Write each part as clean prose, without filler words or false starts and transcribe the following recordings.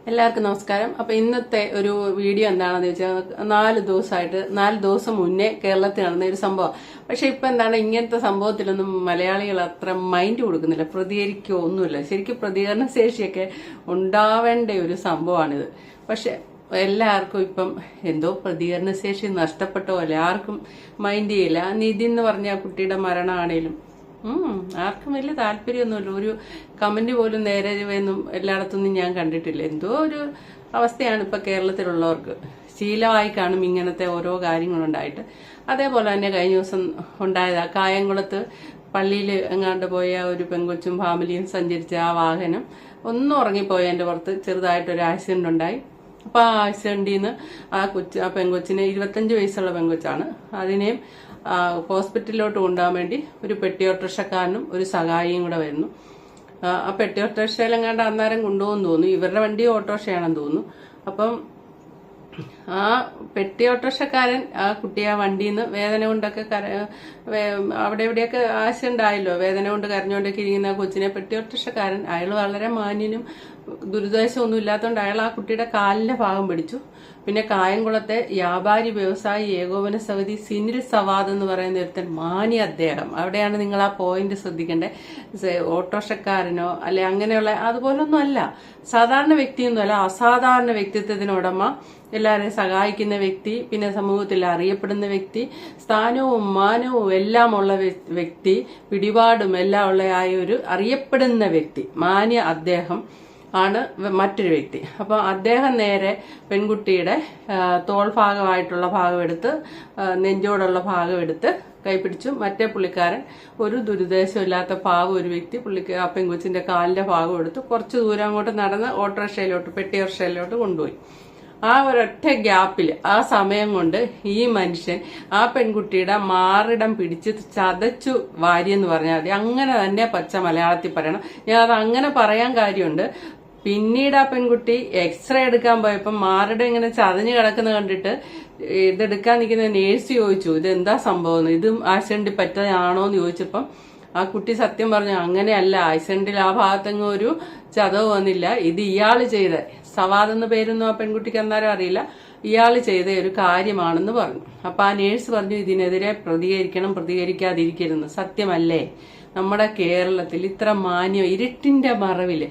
എല്ലാവർക്കും നമസ്കാരം. അപ്പൊ ഇന്നത്തെ ഒരു വീഡിയോ എന്താണെന്ന് വെച്ചാൽ 4 ദിവസം മുന്നേ കേരളത്തിൽ നടന്ന ഒരു സംഭവം. പക്ഷെ ഇപ്പൊ എന്താണ്, ഇങ്ങനത്തെ സംഭവത്തിലൊന്നും മലയാളികൾ അത്ര മൈൻഡ് കൊടുക്കുന്നില്ല, പ്രതികരിക്കോ ഒന്നുമില്ല. ശരിക്കും പ്രതികരണ ശേഷിയൊക്കെ ഉണ്ടാവേണ്ട ഒരു സംഭവമാണിത്. പക്ഷെ എല്ലാവർക്കും ഇപ്പം എന്തോ പ്രതികരണ ശേഷി നഷ്ടപ്പെട്ട പോലെ ആർക്കും മൈൻഡ് ചെയ്യില്ല. നിധി എന്ന് പറഞ്ഞ കുട്ടിയുടെ മരണമാണേലും ആർക്കും വലിയ താല്പര്യമൊന്നുമില്ല. ഒരു കമന്റ് പോലും നേരെ ഒന്നും എല്ലായിടത്തൊന്നും ഞാൻ കണ്ടിട്ടില്ല. എന്തോ ഒരു അവസ്ഥയാണ് ഇപ്പൊ കേരളത്തിലുള്ളവർക്ക്. ശീലമായി കാണും ഇങ്ങനത്തെ ഓരോ കാര്യങ്ങളുണ്ടായിട്ട്. അതേപോലെ തന്നെ കഴിഞ്ഞ ദിവസം ഉണ്ടായതാ കായംകുളത്ത് പള്ളിയിൽ എങ്ങാണ്ട് പോയ ഒരു പെങ്കൊച്ചും ഫാമിലിയും സഞ്ചരിച്ച ആ വാഹനം ഒന്നും ഉറങ്ങിപ്പോയതിന്റെ പുറത്ത് ചെറുതായിട്ടൊരു ആക്സിഡന്റ് ഉണ്ടായി. അപ്പൊ ആ ആക്സിഡന്റിൽ നിന്ന് ആ പെങ്കൊച്ചിന് 25 വയസ്സുള്ള പെങ്കൊച്ചാണ്. അതിനെയും ഹോസ്പിറ്റലിലോട്ട് കൊണ്ടുപോകാൻ വേണ്ടി ഒരു പെട്ടി ഓട്ടോറിക്ഷക്കാരനും ഒരു സഹായിയും കൂടെ വരുന്നു. ആ പെട്ടി ഓട്ടോറിക്ഷയിലെങ്ങാണ്ട് അന്നേരം കൊണ്ടുപോകുന്നു തോന്നുന്നു. ഇവരുടെ വണ്ടി ഓട്ടോറിക്ഷയാണെന്ന് തോന്നുന്നു. അപ്പം ആ പെട്ടി ഓട്ടോറിക്ഷക്കാരൻ ആ കുട്ടിയെ ആ വണ്ടിയിൽ നിന്ന് വേദന കൊണ്ടൊക്കെ അവിടെ എവിടെയൊക്കെ ആക്സിഡന്റ് ആയല്ലോ, വേദന കൊണ്ട് കരഞ്ഞുകൊണ്ടൊക്കെ ഇരിക്കുന്ന കൊച്ചിനെ പെട്ടി ഓട്ടോറിക്ഷക്കാരൻ, അയാൾ വളരെ മാന്യനും ദുരിതാശമൊന്നും ഇല്ലാത്തതുകൊണ്ട് അയാൾ ആ കുട്ടിയുടെ കാലിന്റെ ഭാഗം പിടിച്ചു. പിന്നെ കായംകുളത്തെ വ്യാപാരി വ്യവസായി ഏകോപന സമിതി സിനിൽ സവാദ് എന്ന് പറയുന്ന ഒരുത്തൻ മാന്യ അദ്ദേഹം, അവിടെയാണ് നിങ്ങൾ ആ പോയിന്റ് ശ്രദ്ധിക്കേണ്ടത്. ഓട്ടോറിക്ഷക്കാരനോ അല്ലെ അങ്ങനെയുള്ള അതുപോലൊന്നും അല്ല, സാധാരണ വ്യക്തിയൊന്നുമല്ല, അസാധാരണ വ്യക്തിത്വത്തിനുടമ, എല്ലാവരെയും സഹായിക്കുന്ന വ്യക്തി, പിന്നെ സമൂഹത്തിൽ അറിയപ്പെടുന്ന വ്യക്തി, സ്ഥാനവും മാനവും എല്ലാം ഉള്ള വ്യക്തി, പിടിപാടും എല്ലാം ഉള്ള ഒരു അറിയപ്പെടുന്ന വ്യക്തി, മാന്യ അദ്ദേഹം ആണ് മറ്റൊരു വ്യക്തി. അപ്പൊ അദ്ദേഹം നേരെ പെൺകുട്ടിയുടെ തോൾ ഭാഗമായിട്ടുള്ള ഭാഗം എടുത്ത്, നെഞ്ചോടുള്ള ഭാഗം എടുത്ത് കൈപിടിച്ചു. മറ്റേ പുള്ളിക്കാരൻ ഒരു ദുരുദ്ദേശമില്ലാത്ത ഒരു വ്യക്തി ആ പെൺകൊച്ചിന്റെ കാലിന്റെ ഭാഗം എടുത്ത് കുറച്ച് ദൂരം അങ്ങോട്ട് നടന്ന് ഓട്ടോറിക്ഷയിലോട്ട് പെട്ടി ഓട്ടോറിക്ഷയിലോട്ട് കൊണ്ടുപോയി. ആ ഒരൊറ്റ ഗ്യാപ്പിൽ ആ സമയം കൊണ്ട് ഈ മനുഷ്യൻ ആ പെൺകുട്ടിയുടെ മാറിടം പിടിച്ച് ചതച്ചു വാരിയെന്ന് പറഞ്ഞാൽ മതി. അങ്ങനെ തന്നെ പച്ച മലയാളത്തിൽ പറയണം. ഞാൻ അത് അങ്ങനെ പറയാൻ കാര്യമുണ്ട്. പിന്നീട് ആ പെൺകുട്ടി എക്സ്റേ എടുക്കാൻ പോയപ്പോൾ മാറിടം ഇങ്ങനെ ചതഞ്ഞു കിടക്കുന്ന കണ്ടിട്ട് ഇതെടുക്കാൻ നിൽക്കുന്ന നേഴ്സ് ചോദിച്ചു, ഇതെന്താ സംഭവം, ഇത് ആക്സിഡന്റ് പറ്റതാണോ എന്ന് ചോദിച്ചപ്പം ആ കുട്ടി സത്യം പറഞ്ഞു, അങ്ങനെയല്ല, ആക്സിഡന്റിൽ ആ ഭാഗത്തെങ്ങും ഒരു ചതവ് വന്നില്ല, ഇത് ഇയാള് ചെയ്ത, സവാദ് എന്ന പേരൊന്നും ആ പെൺകുട്ടിക്ക് അന്നേരം അറിയില്ല, ഇയാള് ചെയ്ത ഒരു കാര്യമാണെന്ന് പറഞ്ഞു. അപ്പൊ ആ നേഴ്സ് പറഞ്ഞു, ഇതിനെതിരെ പ്രതികരിക്കാതിരിക്കരുന്ന്. സത്യമല്ലേ, നമ്മുടെ കേരളത്തിൽ ഇത്ര മാന്യം, ഇരുട്ടിന്റെ മറവില്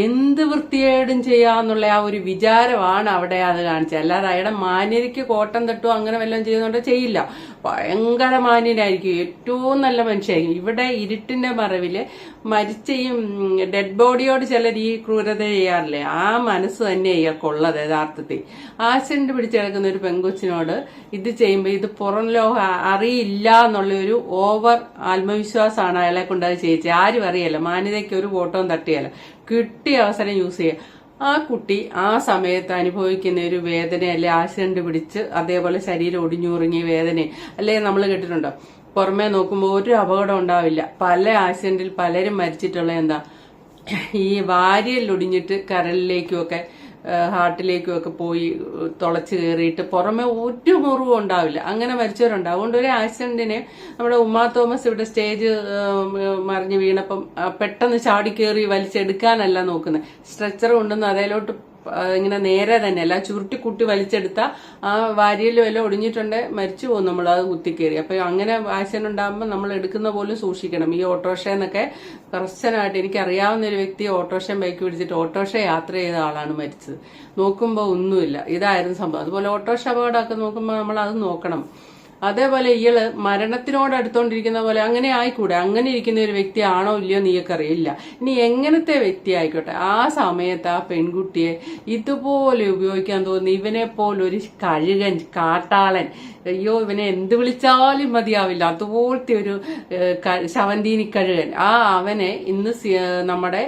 എന്ത് വൃത്തികേടും ചെയ്യാന്നുള്ള ആ ഒരു വിചാരമാണ് അവിടെ അത് കാണിച്ചത്. അല്ലാതെ അയാളുടെ മാന്യതയ്ക്ക് കോട്ടം തട്ടോ അങ്ങനെ വല്ലതും ചെയ്യുന്നുണ്ടോ? ചെയ്യില്ല. ഭയങ്കര മാന്യനായിരിക്കും, ഏറ്റവും നല്ല മനുഷ്യനായിരിക്കും. ഇവിടെ ഇരുട്ടിന്റെ മറവില് മരിച്ച ഈ ഡെഡ് ബോഡിയോട് ചിലർ ഈ ക്രൂരത ചെയ്യാറില്ലേ, ആ മനസ്സ് തന്നെ ഇയാൾക്കുള്ളത്. യഥാർത്ഥത്തിൽ ആക്സിഡന്റ് പിടിച്ചു കിടക്കുന്ന ഒരു പെങ്കൊച്ചിനോട് ഇത് ചെയ്യുമ്പോൾ ഇത് പുറം ലോകം അറിയില്ല എന്നുള്ള ഒരു ഓവർ ആത്മവിശ്വാസമാണ് അയാളെ കൊണ്ട് അത് ചെയ്യിച്ചത്. ആരും അറിയല്ല, മാന്യതയ്ക്ക് ഒരു കോട്ടവും തട്ടിയല്ല, കിട്ടിയ അവസരം യൂസ് ചെയ്യുക. ആ കുട്ടി ആ സമയത്ത് അനുഭവിക്കുന്ന ഒരു വേദന, അല്ലെ ആക്സിഡന്റ് പിടിച്ച് അതേപോലെ ശരീരം ഒടിഞ്ഞുറങ്ങിയ വേദന, അല്ലെ നമ്മൾ കേട്ടിട്ടുണ്ടോ? പുറമേ നോക്കുമ്പോൾ ഒരു അപകടം ഉണ്ടാവില്ല. പല ആക്സിഡന്റിൽ പലരും മരിച്ചിട്ടുള്ള എന്താ, ഈ വാരിയലൊടിഞ്ഞിട്ട് കരളിലേക്കുമൊക്കെ ഹാർട്ടിലേക്കും ഒക്കെ പോയി തുളച്ച് കയറിയിട്ട് പുറമെ ഒരു മുറിവും ഉണ്ടാവില്ല, അങ്ങനെ മരിച്ചവരുണ്ട്. അതുകൊണ്ട് ഒരു ആക്സിഡന്റിനെ നമ്മുടെ ഉമ്മാ തോമസ് ഇവിടെ സ്റ്റേജ് മറിഞ്ഞ് വീണപ്പം പെട്ടെന്ന് ചാടി കയറി വലിച്ചെടുക്കാനല്ല നോക്കുന്നത്, സ്ട്രെച്ചർ കൊണ്ടുവന്ന് അതേലോട്ട് ഇങ്ങനെ നേരെ തന്നെ അല്ല ചുരുട്ടിക്കുട്ടി വലിച്ചെടുത്ത ആ വാരിയിലും എല്ലാം ഒടിഞ്ഞിട്ടുണ്ട്, മരിച്ചു പോകും നമ്മൾ അത് കുത്തിക്കേറി. അപ്പൊ അങ്ങനെ ആക്സിഡന്റ് ഉണ്ടാകുമ്പോൾ നമ്മൾ എടുക്കുന്ന പോലും സൂക്ഷിക്കണം. ഈ ഓട്ടോറിക്ഷയെന്നൊക്കെ കർശനമായിട്ട്, എനിക്കറിയാവുന്ന ഒരു വ്യക്തി ഓട്ടോറിക്ഷ ബൈക്ക് പിടിച്ചിട്ട് ഓട്ടോറിക്ഷ യാത്ര ചെയ്ത ആളാണ് മരിച്ചത്. നോക്കുമ്പോൾ ഒന്നുമില്ല, ഇതായിരുന്നു സംഭവം. അതുപോലെ ഓട്ടോറിക്ഷ അപകടമൊക്കെ നോക്കുമ്പോൾ നമ്മൾ അത് നോക്കണം. അതേപോലെ ഇയാള് മരണത്തിനോട് അടുത്തോണ്ടിരിക്കുന്ന പോലെ അങ്ങനെ ആയിക്കൂടെ, അങ്ങനെ ഇരിക്കുന്ന ഒരു വ്യക്തി ആണോ ഇല്ലയോ നീക്കറിയില്ല. ഇനി എങ്ങനത്തെ വ്യക്തി ആയിക്കോട്ടെ, ആ സമയത്ത് ആ പെൺകുട്ടിയെ ഇതുപോലെ ഉപയോഗിക്കാൻ തോന്നി. ഇവനെ പോലൊരു കഴുകൻ, കാട്ടാളൻ, അയ്യോ ഇവനെ എന്ത് വിളിച്ചാലും മതിയാവില്ല, അതുപോലത്തെ ഒരു ശവന്തീനി കഴുകൻ, അവനെ ഇന്ന് നമ്മുടെ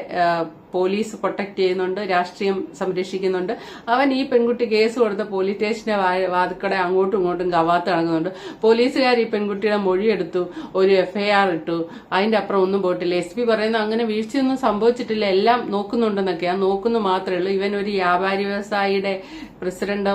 പോലീസ് പ്രൊട്ടക്ട് ചെയ്യുന്നുണ്ട്, രാഷ്ട്രീയം സംരക്ഷിക്കുന്നുണ്ട്. അവൻ ഈ പെൺകുട്ടി കേസ് കൊടുത്ത പോലീസ് സ്റ്റേഷന്റെ വാതിക്കടെ അങ്ങോട്ടും ഇങ്ങോട്ടും കവാത്ത് ഇറങ്ങുന്നുണ്ട്. പോലീസുകാർ ഈ പെൺകുട്ടിയുടെ മൊഴിയെടുത്തു, ഒരു FIR ഇട്ടു, അതിന്റെ അപ്പുറം ഒന്നും പോയിട്ടില്ല. SP പറയുന്നു അങ്ങനെ വീഴ്ചയൊന്നും സംഭവിച്ചിട്ടില്ല, എല്ലാം നോക്കുന്നുണ്ടെന്നൊക്കെ. ആ നോക്കുന്നു മാത്രമേ ഉള്ളൂ. ഇവൻ ഒരു വ്യാപാരി വ്യവസായിയുടെ പ്രസിഡന്റ്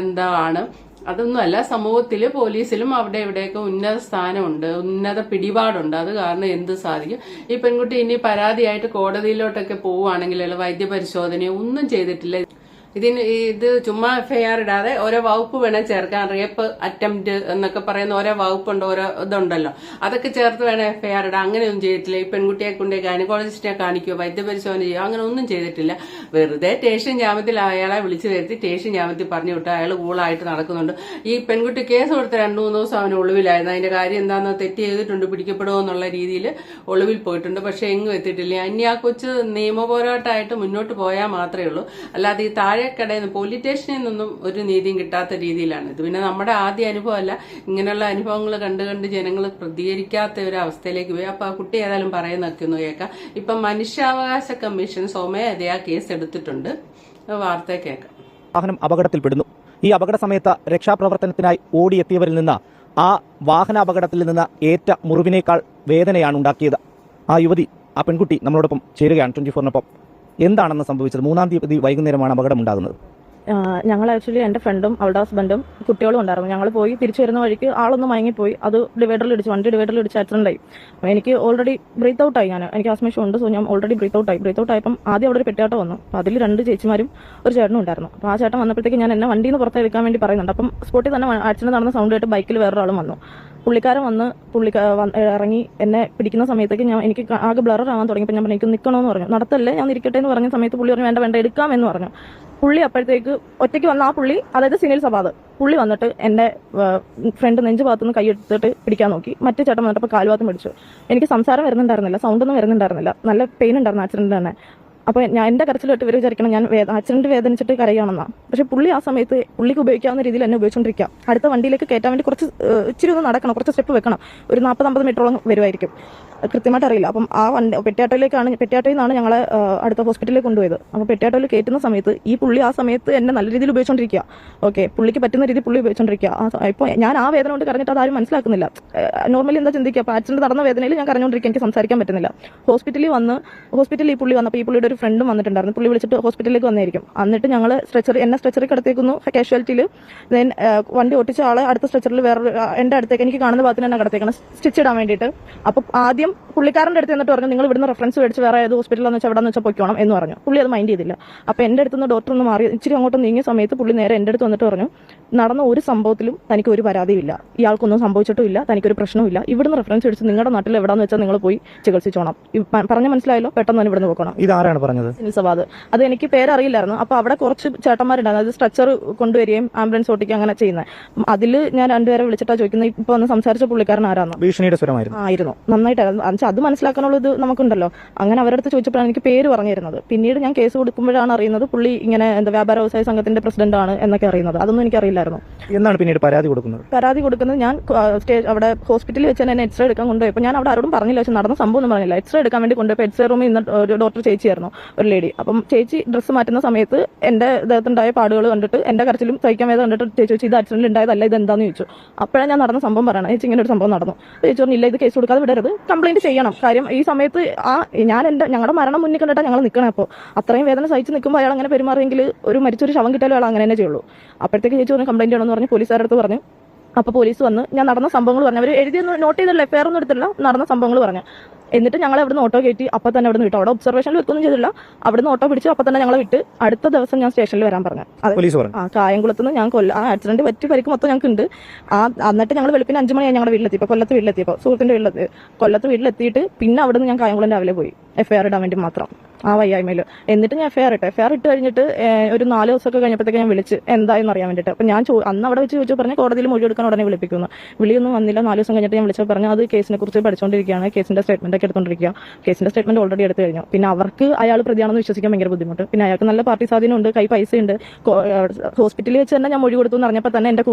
എന്താ ആണ്, അതൊന്നുമല്ല. സമൂഹത്തില് പോലീസിലും അവിടെ ഇവിടെയൊക്കെ ഉന്നത സ്ഥാനമുണ്ട്, ഉന്നത പിടിപാടുണ്ട്. അത് കാരണം എന്ത് സാധിക്കും. ഈ പെൺകുട്ടി ഇനി പരാതിയായിട്ട് കോടതിയിലോട്ടൊക്കെ പോവുകയാണെങ്കിൽ വൈദ്യപരിശോധനയോ ഒന്നും ചെയ്തിട്ടില്ല. ഇത് ചുമ്മാ FIR ഇടാതെ ഓരോ വകുപ്പ് വേണം ചേർക്കാൻ. റേപ്പ് അറ്റംപ്റ്റ് എന്നൊക്കെ പറയുന്ന ഓരോ വകുപ്പുണ്ട്, ഓരോ ഇതുണ്ടല്ലോ, അതൊക്കെ ചേർത്ത് വേണം FIR ഇടാൻ. അങ്ങനെയൊന്നും ചെയ്തിട്ടില്ല. ഈ പെൺകുട്ടിയെ കൊണ്ട് ഗൈനക്കോളജിസ്റ്റിനെ കാണിക്കുകയോ വൈദ്യപരിശോധന ചെയ്യുകയോ അങ്ങനെ ഒന്നും ചെയ്തിട്ടില്ല. വെറുതെ സ്റ്റേഷൻ ജാമ്യത്തിൽ അയാളെ വിളിച്ചു വരുത്തി സ്റ്റേഷൻ ജാമ്യത്തിൽ പറഞ്ഞു വിട്ടു. അയാൾ കൂളായിട്ട് നടക്കുന്നുണ്ട്. ഈ പെൺകുട്ടി കേസ് കൊടുത്ത 2-3 ദിവസം അവന് ഒളിവിലായിരുന്നു. അതിന്റെ കാര്യം എന്താണെന്ന് തെറ്റ് ചെയ്തിട്ടുണ്ട്, പിടിക്കപ്പെടുമോ എന്നുള്ള രീതിയിൽ ഒളിവിൽ പോയിട്ടുണ്ട്. പക്ഷെ എങ്ങും എത്തിയിട്ടില്ല. ഇനി ആ കൊച്ച് നിയമ പോരാട്ടമായിട്ട് മുന്നോട്ട് പോയാൽ മാത്രമേ ഉള്ളൂ. അല്ലാതെ ഈ താഴെക്കടയിൽ നിന്ന് പോലീസ് സ്റ്റേഷനിൽ നിന്നും ഒരു നീതിയും കിട്ടാത്ത രീതിയിലാണ് ഇത്. പിന്നെ നമ്മുടെ ആദ്യ അനുഭവമല്ല, ഇങ്ങനെയുള്ള അനുഭവങ്ങൾ കണ്ട് ജനങ്ങൾ പ്രതികരിക്കാത്ത ഒരു അവസ്ഥയിലേക്ക് പോയി. അപ്പൊ ആ കുട്ടി ഏതായാലും പറയുന്നൊക്കെ ഒന്ന് കേൾക്കാം. ഇപ്പൊ മനുഷ്യാവകാശ കമ്മീഷൻ സ്വമേധയാ കേസ് എടുത്തിട്ടുണ്ട്. വാർത്ത കേൾക്കാം. വാഹനം അപകടത്തിൽപ്പെടുന്നു. ഈ അപകട സമയത്ത് രക്ഷാപ്രവർത്തനത്തിനായി ഓടിയെത്തിയവരിൽ നിന്ന് ആ വാഹനാപകടത്തിൽ നിന്ന് ഏറ്റ മുറിവിനേക്കാൾ വേദനയാണ് ഉണ്ടാക്കിയത്. ആ യുവതി, ആ പെൺകുട്ടി നമ്മളോടൊപ്പം ചേരുകയാണ് 24-നൊപ്പം. എന്താണെന്ന് സംഭവിച്ചത്? 3-ാം തീയതി വൈകുന്നേരമാണ് അപകടം ഉണ്ടാകുന്നത്. ഞങ്ങൾ ആക്ച്വലി എൻ്റെ ഫ്രണ്ടും അവളുടെ ഹസ്ബൻഡും കുട്ടികളും ഉണ്ടായിരുന്നു. ഞങ്ങൾ പോയി തിരിച്ചു വരുന്ന വഴിക്ക് ആളൊന്ന് മയങ്ങിപ്പോയി. അത് വണ്ടി ഡിവൈഡറിൽ ഇടിച്ച് ആക്സിഡൻ്റ് ആയി. അപ്പോൾ എനിക്ക് ഓൾറെഡി ബ്രീത്ത് ഔട്ട് ആയി. എനിക്ക് ആസ്മേഷം ഉണ്ട്. സോ ഞാൻ ഓൾറെഡി ബ്രീത്ത് ഔട്ട് ആയപ്പം ആദ്യം അവിടെ ഒരു പെട്ടിയാട്ടം വന്നു. അപ്പോൾ അതിൽ 2 ചേച്ചിമാരും ഒരു ചേട്ടനും ഉണ്ടായിരുന്നു. അപ്പോൾ ആ ചേട്ടൻ വന്നപ്പോഴത്തേക്ക് ഞാൻ എന്നെ വണ്ടിയിൽ നിന്ന് പുറത്തെടുക്കാൻ വേണ്ടി പറയുന്നുണ്ട്. അപ്പം സ്പോട്ടിൽ തന്നെ ആക്സിഡന്റ് നടന്ന സൗണ്ട് ആയിട്ട് ബൈക്കിൽ വേറൊരാളും വന്നു. പുള്ളിക്കാരൻ വന്ന് ഇറങ്ങി എന്നെ പിടിക്കുന്ന സമയത്തേക്ക് എനിക്ക് ആകെ ബ്ലർ ആവാൻ തുടങ്ങിയപ്പോൾ ഞാൻ പറഞ്ഞു എനിക്ക് നിൽക്കണമെന്ന് പറഞ്ഞു. നടത്തല്ലേ, ഞാൻ ഇരിക്കട്ടെ എന്ന് പറഞ്ഞ സമയത്ത് പുള്ളി പറഞ്ഞു വേണ്ട എടുക്കാമെന്ന് പറഞ്ഞു. പുള്ളി അപ്പോഴത്തേക്ക് ഒറ്റയ്ക്ക് വന്ന ആ പുള്ളി, അതായത് സിനിൽ സബാദ് പുള്ളി വന്നിട്ട് എൻ്റെ ഫ്രണ്ട് നെഞ്ച് ഭാഗത്തുനിന്ന് കൈയെടുത്തിട്ട് പിടിക്കാൻ നോക്കി. മറ്റേ ചേട്ടൻ വന്നിട്ട് കാലുഭാഗത്തും പിടിച്ചു. എനിക്ക് സംസാരം വരുന്നുണ്ടായിരുന്നില്ല, സൗണ്ടൊന്നും വരുന്നുണ്ടായിരുന്നില്ല. നല്ല പെയിൻ ഉണ്ടായിരുന്നു ആക്സിഡന്റ് തന്നെ. അപ്പോൾ ഞാൻ എൻ്റെ കരച്ചിലോട്ട് ഇവർ വിചാരിക്കണം ഞാൻ ആക്സിഡന്റ് വേദനിച്ചിട്ട് കരയുകയാണെന്നാണ്. പക്ഷെ പുള്ളി ആ സമയത്ത് പുള്ളിക്ക് ഉപയോഗിക്കാവുന്ന രീതിയിൽ എന്നെ ഉപയോഗിച്ചുകൊണ്ടിരിക്കുക. അടുത്ത വണ്ടിയിലേക്ക് കയറ്റാൻ വേണ്ടി ഇച്ചിരി ഒന്ന് നടക്കണം, കുറച്ച് സ്റ്റെപ്പ് വെക്കണം. ഒരു 40-50 മീറ്ററോളം വരുമായിരിക്കും, കൃത്യമായിട്ട് അറിയില്ല. അപ്പം ആ പെട്ടിയാട്ടയിൽ നിന്നാണ് ഞങ്ങളെ അടുത്ത ഹോസ്പിറ്റലിലേക്ക് കൊണ്ടുപോയത്. അപ്പോൾ പെട്ടിയാട്ടയിൽ കയറ്റുന്ന സമയത്ത് ഈ പുള്ളി ആ സമയത്ത് എന്നെ നല്ല രീതിയിൽ ഉപയോഗിച്ചുകൊണ്ടിരിക്കുക. ഓക്കെ, പുള്ളിക്ക് പറ്റുന്ന രീതിയിൽ പുള്ളി ഉപയോഗിച്ചുകൊണ്ടിരിക്കുക. ഇപ്പോൾ ഞാൻ ആ വേദന കൊണ്ട് കരഞ്ഞിട്ട് അതാരും മനസ്സിലാക്കുന്നില്ല. നോർമലി എന്താ ചിന്തിക്കുക, അപ്പോൾ ആക്സിഡന്റ് നടന്ന വേദനയിൽ ഞാൻ കരഞ്ഞുകൊണ്ടിരിക്കുക, എനിക്ക് സംസാരിക്കാൻ പറ്റുന്നില്ല. ഹോസ്പിറ്റലിൽ ഈ പുള്ളി വന്നപ്പോൾ ഈ പുള്ളിയുടെ ഒരു ഫ്രണ്ടും വന്നിട്ടുണ്ടായിരുന്നു. പുള്ളി വിളിച്ചിട്ട് ഹോസ്പിറ്റലിലേക്ക് വന്നായിരിക്കും. എന്നിട്ട് ഞങ്ങൾ എന്നെ സ്ട്രെച്ചറിൽ കിടത്തേക്കുന്നു കാഷ്വാലിറ്റിയിൽ. ദെൻ വണ്ടി ഓട്ടിച്ച ആളെ അടുത്ത സ്ട്രെച്ചറിൽ വേറെ എൻ്റെ അടുത്തേക്ക് എനിക്ക് കാണുന്ന ഭാഗത്തിന് തന്നെ കിടത്തേക്കണം സ്റ്റിച്ച് ഇടാൻ വേണ്ടിയിട്ട്. അപ്പോൾ ആദ്യം പുള്ളിക്കാരൻ്റെ അടുത്ത് എന്നിട്ട് പറഞ്ഞു നിങ്ങൾ ഇവിടുന്ന് റെഫറൻസ് മേടിച്ച് വേറെ ഏത് ഹോസ്പിറ്റലാണെന്ന് വെച്ചാൽ എവിടെ വെച്ചാൽ പൊയ്ക്കോണം എന്ന് പറഞ്ഞു. പുള്ളി അത് മൈൻഡ് ചെയ്തില്ല. അപ്പോൾ എൻ്റെ അടുത്തുനിന്ന് ഡോക്ടർ ഒന്ന് മാറി ഇച്ചിരി അങ്ങോട്ട് നീങ്ങിയ സമയത്ത് പുള്ളി നേരെ എൻ്റെ അടുത്ത് വന്നിട്ട് പറഞ്ഞു നടന്ന ഒരു സംഭവത്തിലും തനിക്ക് ഒരു പരാതിയില്ല, ഇയാൾക്കൊന്നും സംഭവിച്ചിട്ടുമില്ല, തനിക്കൊരു പ്രശ്നവുമില്ല. ഇവിടുന്ന് റെഫറൻസ് മേടിച്ച് നിങ്ങളുടെ നാട്ടിൽ എവിടെയാണെന്ന് വെച്ചാൽ നിങ്ങൾ പോയി ചികിത്സിച്ചോണം. പറഞ്ഞ മനസ്സിലായല്ലോ, പെട്ടെന്ന് തന്നെ ഇവിടുന്ന് പോകണം. ഇതാരാണ് പറഞ്ഞത്? സിനിൽസവാദ്. അത് എനിക്ക് പേരറിയില്ലായിരുന്നു. അപ്പോൾ അവിടെ കുറച്ച് ചേട്ടന്മാരുണ്ടായിരുന്നു, അത് സ്ട്രെച്ചർ കൊണ്ടുവരികയും ആംബുലൻസ് ഓട്ടിക്കുക അങ്ങനെ ചെയ്യുന്നത്. അതിൽ ഞാൻ 2 പേരെ വിളിച്ചിട്ടാണ് ചോദിക്കുന്നത് ഇപ്പോൾ ഒന്ന് സംസാരിച്ച പുള്ളിക്കാരൻ ആരാന്ന്. ഭീഷണിയുടെ സ്വരമായിരുന്നു. ആയിരുന്നു, നന്നായിട്ടായിരുന്നു. അത് മനസ്സിലാക്കാനുള്ള ഇത് നമുക്കുണ്ടല്ലോ. അങ്ങനെ അവരുടെ അടുത്ത് ചോദിച്ചപ്പോഴാണ് എനിക്ക് പേര് പറഞ്ഞു തരുന്നത്. പിന്നീട് ഞാൻ കേസ് കൊടുക്കുമ്പോഴാണ് അറിയുന്നത് പുള്ളി ഇങ്ങനെ വ്യാപാര വ്യവസായ സംഘത്തിന്റെ പ്രസിഡന്റ് ആണ് എന്നൊക്കെ അറിയുന്നത്. അതൊന്നും എനിക്കറിയില്ലായിരുന്നു. എന്നാണ് പിന്നീട് പരാതി കൊടുക്കുന്നത്? ഞാൻ അവിടെ ഹോസ്പിറ്റലിൽ വെച്ച് തന്നെ എക്സ്റേ എടുക്കാൻ കൊണ്ടുപോയപ്പോൾ ഞാൻ അവിടെ ആരോടും പറഞ്ഞില്ല, പക്ഷെ നടന്ന സംഭവം ഒന്നും പറഞ്ഞില്ല. എക്സ്റേ എടുക്കാൻ വേണ്ടി കൊണ്ടുപോയപ്പോൾ എക്സ്റേ റൂമിൽ ഇന്ന് ഒരു ഡോക്ടർ ചേച്ചിയായിരുന്നു, ഒരു ലേഡി. അപ്പം ചേച്ചി ഡ്രസ്സ് മാറ്റുന്ന സമയത്ത് എൻ്റെ ദേഹത്തുണ്ടായ പാടുകൾ കണ്ടിട്ട് എൻ്റെ കരച്ചിലും സഹിക്കാൻ വേദന കണ്ടിട്ട് ചേച്ചി ചോദിച്ചു ഇത് ആക്സിഡന്റ് ഉണ്ടായതല്ല, ഇത് എന്താണെന്ന് ചോദിച്ചു. അപ്പോഴാണ് ഞാൻ നടന്ന സംഭവം പറയണം. ചേച്ചി ഇങ്ങനെ ഒരു സംഭവം നടന്നു. ചേച്ചി പറഞ്ഞു ഇല്ല, ഇത് കേസ് കൊടുക്കാതെ വിടരുത്, കംപ്ലൈന്റ് ചെയ്യണം. കാര്യം ഈ സമയത്ത് ഞങ്ങളുടെ മരണം മുന്നിൽ കണ്ടിട്ടാണ് ഞങ്ങൾ നിൽക്കണേ. അപ്പോൾ അത്രയും വേദന സഹിച്ച് നിൽക്കുമ്പോൾ അയാൾ അങ്ങനെ പെരുമാറിയെങ്കിൽ ഒരു മരിച്ചൊരു ശവം കിട്ടാലും അയാൾ അങ്ങനെ തന്നെ ചെയ്യുള്ളൂ. അപ്പോഴത്തേക്ക് ചേച്ചി പറഞ്ഞു കംപ്ലൈന്റ് ചെയ്യണമെന്ന് പറഞ്ഞ് പോലീസുകാരുടെ അടുത്ത് പറഞ്ഞു. അപ്പോൾ പോലീസ് വന്ന് ഞാൻ നടന്ന സംഭവങ്ങൾ പറഞ്ഞു. അവർ എഴുതിയൊന്നും നോട്ട് ചെയ്തില്ല, FIR ഒന്നും എടുത്തില്ല, നടന്ന സംഭവങ്ങൾ പറഞ്ഞു. എന്നിട്ട് ഞങ്ങൾ അവിടുന്ന് ഓട്ടോ കയറ്റി അപ്പം തന്നെ അവിടെ നിന്ന് വിട്ടു. അവിടെ ഒബ്സർവേഷനിൽ വെക്കൊന്നും ചെയ്തില്ല, അവിടുന്ന് ഓട്ടോ പിടിച്ചു അപ്പം തന്നെ ഞങ്ങളെ വിട്ട്. അടുത്ത ദിവസം ഞാൻ സ്റ്റേഷനിൽ വരാൻ പറഞ്ഞു. കായംകുളത്ത് നിന്ന് ഞാൻ ആ ആക്സിഡന്റ് പറ്റി പരിക്ക് മൊത്തം ഞങ്ങൾക്ക് ഉണ്ട്. എന്നിട്ട് ഞങ്ങൾ വെളുപ്പിന് 5 മണിയായി ഞങ്ങളുടെ വീട്ടിലെത്തിയപ്പോൾ, സുഹൃത്തിന്റെ കൊല്ലത്ത് വീട്ടിലെത്തിയിട്ട് പിന്നെ അവിടെ നിന്ന് ഞാൻ കായംകുളം രാവിലെ പോയി FIR ഇടാൻ വേണ്ടി മാത്രം ആ വയ്യായ്മയിൽ. എന്നിട്ട് ഞാൻ FIR ഇട്ട് കഴിഞ്ഞിട്ട് ഒരു 4 ദിവസമൊക്കെ കഴിഞ്ഞപ്പോഴത്തേക്ക് ഞാൻ വിളിച്ച് എന്തായെന്ന് അറിയാൻ വേണ്ടിയിട്ട്. അപ്പം ഞാൻ അന്ന് അവിടെ വെച്ച് ചോദിച്ചു പറഞ്ഞു കോടതിയിൽ മൊഴി എടുക്കാൻ ഉടനെ വിളിപ്പിക്കുന്നു. വിളിയൊന്നും വന്നില്ല. 4 ദിവസം കഴിഞ്ഞിട്ട് ഞാൻ വിളിച്ചപ്പോൾ പറഞ്ഞു അത് കേസിനെ കുറിച്ച് പഠിച്ചുകൊണ്ടിരിക്കുകയാണ്, കേസിന്റെ സ്റ്റേറ്റ്മെന്റ് ഒക്കെ എടുത്തുകൊണ്ടിരിക്കുക. കേസിന്റെ സ്റ്റേറ്റ്മെന്റ് ഓൾറെഡി എടുത്തു കഴിഞ്ഞു. പിന്നെ അവർക്ക് അയാൾ പ്രതിയാണെന്ന് വിശ്വസിക്കാൻ ഭയങ്കര ബുദ്ധിമുട്ട്. പിന്നെ അയാൾക്ക് നല്ല പാർട്ടി സ്വാധീനമുണ്ട്, കൈ പൈസ ഉണ്ട്. ഹോസ്പിറ്റലിൽ വെച്ച് തന്നെ ഞാൻ മൊഴി കൊടുത്തു എന്ന് പറഞ്ഞപ്പോൾ തന്നെ എൻ്റെ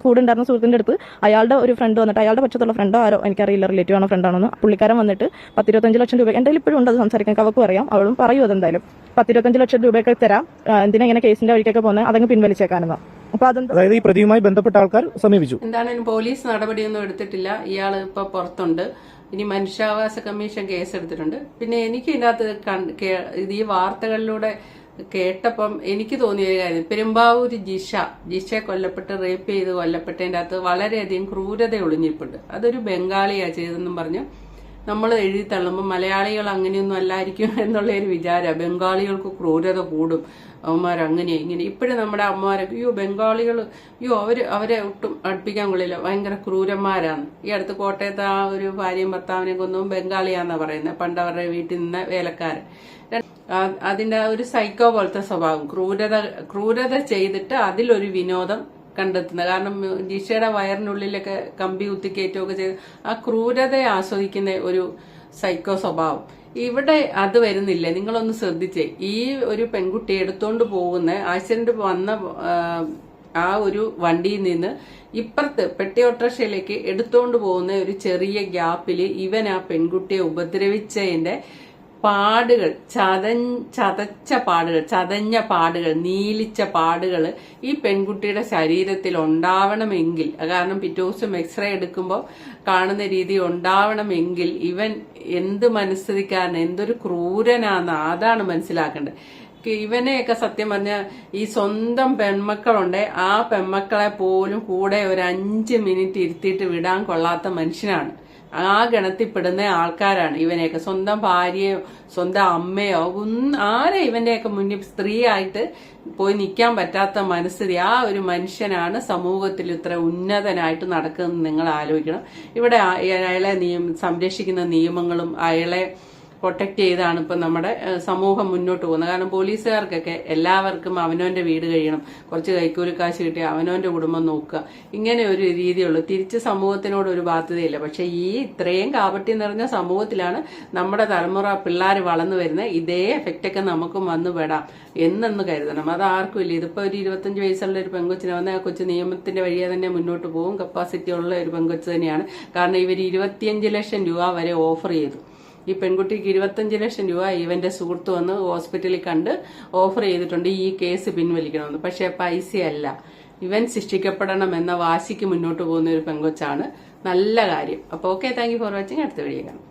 കൂടെ ഉണ്ടായിരുന്ന സുഹൃത്തിന്റെ അടുത്ത് അയാളുടെ ഒരു ഫ്രണ്ട് വന്നിട്ട്, അയാളുടെ പക്ഷത്തുള്ള ഫ്രണ്ടോ ആരോ എനിക്കറിയില്ല, റിലേറ്റീവ് ആണോ ഫ്രണ്ടാണെന്ന്, പുള്ളിക്കാരൻ വന്നിട്ട് 10-25 ലക്ഷം രൂപ എൻ്റെ ഇപ്പോഴും ഉണ്ട്, അത് സംസാരിക്കാൻ അവക്കും അറിയാം, അവളും പറയൂ അതെന്തായാലും 10-25 ലക്ഷം രൂപയൊക്കെ തരാം, എന്തിനാ ഇങ്ങനെ കേസിന്റെ വഴിക്കൊക്കെ പോകുന്നത്, അതങ്ങ് പിൻവലിച്ചേക്കാനെന്ന്. അപ്പൊ അതായത് ഈ പ്രതിയുമായി ബന്ധപ്പെട്ട ആൾക്കാർ സമീപിച്ചു. എന്താണെങ്കിലും പോലീസ് നടപടിയൊന്നും എടുത്തിട്ടില്ല. ഇയാൾ ഇപ്പൊ പുറത്തുണ്ട്. ഇനി മനുഷ്യാവകാശ കമ്മീഷൻ കേസ് എടുത്തിട്ടുണ്ട്. പിന്നെ എനിക്ക് ഇതിനകത്ത് ഇത് ഈ വാർത്തകളിലൂടെ കേട്ടപ്പം എനിക്ക് തോന്നിയ കാര്യം, പെരുമ്പാവൂർ ജിഷ കൊല്ലപ്പെട്ട് റേപ്പ് ചെയ്ത് കൊല്ലപ്പെട്ടതിൻ്റെ അകത്ത് വളരെയധികം ക്രൂരത ഒളിഞ്ഞിരിപ്പുണ്ട്. അതൊരു ബംഗാളിയാ ചെയ്തെന്നും പറഞ്ഞ് നമ്മൾ എഴുതി തള്ളുമ്പോൾ മലയാളികൾ അങ്ങനെയൊന്നും അല്ലായിരിക്കും എന്നുള്ള ഒരു വിചാരം. ബംഗാളികൾക്ക് ക്രൂരത കൂടും, അവന്മാർ അങ്ങനെ ഇങ്ങനെ. ഇപ്പോഴും നമ്മുടെ അമ്മമാരൊക്കെ അയ്യോ ബംഗാളികൾ അയ്യോ അവരെ ഒട്ടും അടുപ്പിക്കാൻ കൊള്ളില്ല, ഭയങ്കര ക്രൂരന്മാരാണ്. ഈ അടുത്ത് കോട്ടയത്ത് ആ ഒരു ഭാര്യയും ഭർത്താവിനെ കൊന്നും ബംഗാളിയാന്നാ പറയുന്നത്, പണ്ടവരുടെ വീട്ടിൽ നിന്ന് വേലക്കാരൻ. അതിന്റെ ഒരു സൈക്കോ പോലത്തെ സ്വഭാവം, ക്രൂരത ചെയ്തിട്ട് അതിലൊരു വിനോദം കണ്ടെത്തുന്നത്. കാരണം ജിഷയുടെ വയറിനുള്ളിലൊക്കെ കമ്പി കുത്തിക്കയറ്റുമൊക്കെ ചെയ്ത് ആ ക്രൂരതയെ ആസ്വദിക്കുന്ന ഒരു സൈക്കോ സ്വഭാവം. ഇവിടെ അത് വരുന്നില്ല. നിങ്ങളൊന്ന് ശ്രദ്ധിച്ചേ, ഈ ഒരു പെൺകുട്ടി എടുത്തോണ്ട് പോകുന്ന ആക്സിഡന്റ് വന്ന ആ ഒരു വണ്ടിയിൽ നിന്ന് ഇപ്പുറത്ത് പെട്ടി ഓട്ടോറിക്ഷയിലേക്ക് എടുത്തോണ്ട് പോകുന്ന ഒരു ചെറിയ ഗ്യാപ്പില് ഇവൻ ആ പെൺകുട്ടിയെ ഉപദ്രവിച്ചതിന്റെ പാടുകൾ, ചതഞ്ഞ പാടുകൾ, നീലിച്ച പാടുകൾ ഈ പെൺകുട്ടിയുടെ ശരീരത്തിൽ ഉണ്ടാവണമെങ്കിൽ, കാരണം പിറ്റേ ദിവസം എക്സ്റേ എടുക്കുമ്പോൾ കാണുന്ന രീതി ഉണ്ടാവണമെങ്കിൽ ഇവൻ എന്ത് മനസ്ഥിതിക്കാരൻ, എന്തൊരു ക്രൂരനാന്ന് അതാണ് മനസ്സിലാക്കേണ്ടത്. ഇവനെയൊക്കെ സത്യം പറഞ്ഞ ഈ സ്വന്തം പെൺമക്കളുണ്ട്, ആ പെൺമക്കളെ പോലും കൂടെ ഒരു 5 മിനിറ്റ് ഇരുത്തിയിട്ട് വിടാൻ കൊള്ളാത്ത മനുഷ്യനാണ്. ആ ഗണത്തിൽപ്പെടുന്ന ആൾക്കാരാണ് ഇവനെയൊക്കെ. സ്വന്തം ഭാര്യയോ സ്വന്തം അമ്മയോ ആരെ ഇവന്റെയൊക്കെ മുന്നിൽ സ്ത്രീയായിട്ട് പോയി നിൽക്കാൻ പറ്റാത്ത മനസ്ഥിതി. ആ ഒരു മനുഷ്യനാണ് സമൂഹത്തിൽ ഇത്ര ഉന്നതനായിട്ട് നടക്കുന്നത് നിങ്ങൾ ആലോചിക്കണം. ഇവിടെ അയാളെ സംരക്ഷിക്കുന്ന നിയമങ്ങളും അയാളെ പ്രൊട്ടക്ട് ചെയ്താണ് ഇപ്പം നമ്മുടെ സമൂഹം മുന്നോട്ട് പോകുന്നത്. കാരണം പോലീസുകാർക്കൊക്കെ എല്ലാവർക്കും അവനവന്റെ വീട് കഴിയണം, കുറച്ച് കൈക്കൂലി കാശ് കിട്ടി അവനവന്റെ കുടുംബം നോക്കുക, ഇങ്ങനെ ഒരു രീതിയുള്ളൂ. തിരിച്ച് സമൂഹത്തിനോട് ഒരു ബാധ്യതയില്ല. പക്ഷെ ഈ ഇത്രയും കാപട്യം നിറഞ്ഞ സമൂഹത്തിലാണ് നമ്മുടെ തലമുറ പിള്ളേർ വളർന്നു വരുന്നത്. ഇതേ എഫക്റ്റൊക്കെ നമുക്കും വന്നു പെടാം എന്നു കരുതണം. അത് ആർക്കും ഇല്ല. ഇതിപ്പോ ഒരു 25 വയസ്സുള്ള ഒരു പെങ്കൊച്ചിനെ വന്ന ആ കൊച്ചു നിയമത്തിന്റെ വഴിയെ തന്നെ മുന്നോട്ട് പോകും. കപ്പാസിറ്റി ഉള്ള ഒരു പെങ്കൊച്ച് തന്നെയാണ്. കാരണം ഇവർ 25 ലക്ഷം രൂപ വരെ ഓഫർ ചെയ്തു. ഈ പെൺകുട്ടിക്ക് 25 ലക്ഷം രൂപ ഇവന്റെ സുഹൃത്ത് വന്ന് ഹോസ്പിറ്റലിൽ കണ്ട് ഓഫർ ചെയ്തിട്ടുണ്ട് ഈ കേസ് പിൻവലിക്കണമെന്ന്. പക്ഷെ പൈസയല്ല, ഇവൻ ശിക്ഷിക്കപ്പെടണം എന്ന വാശിക്ക് മുന്നോട്ട് പോകുന്ന ഒരു പെങ്കൊച്ചാണ്. നല്ല കാര്യം. അപ്പോൾ okay, thank you for watching. അടുത്ത വീഡിയോ കാണാം.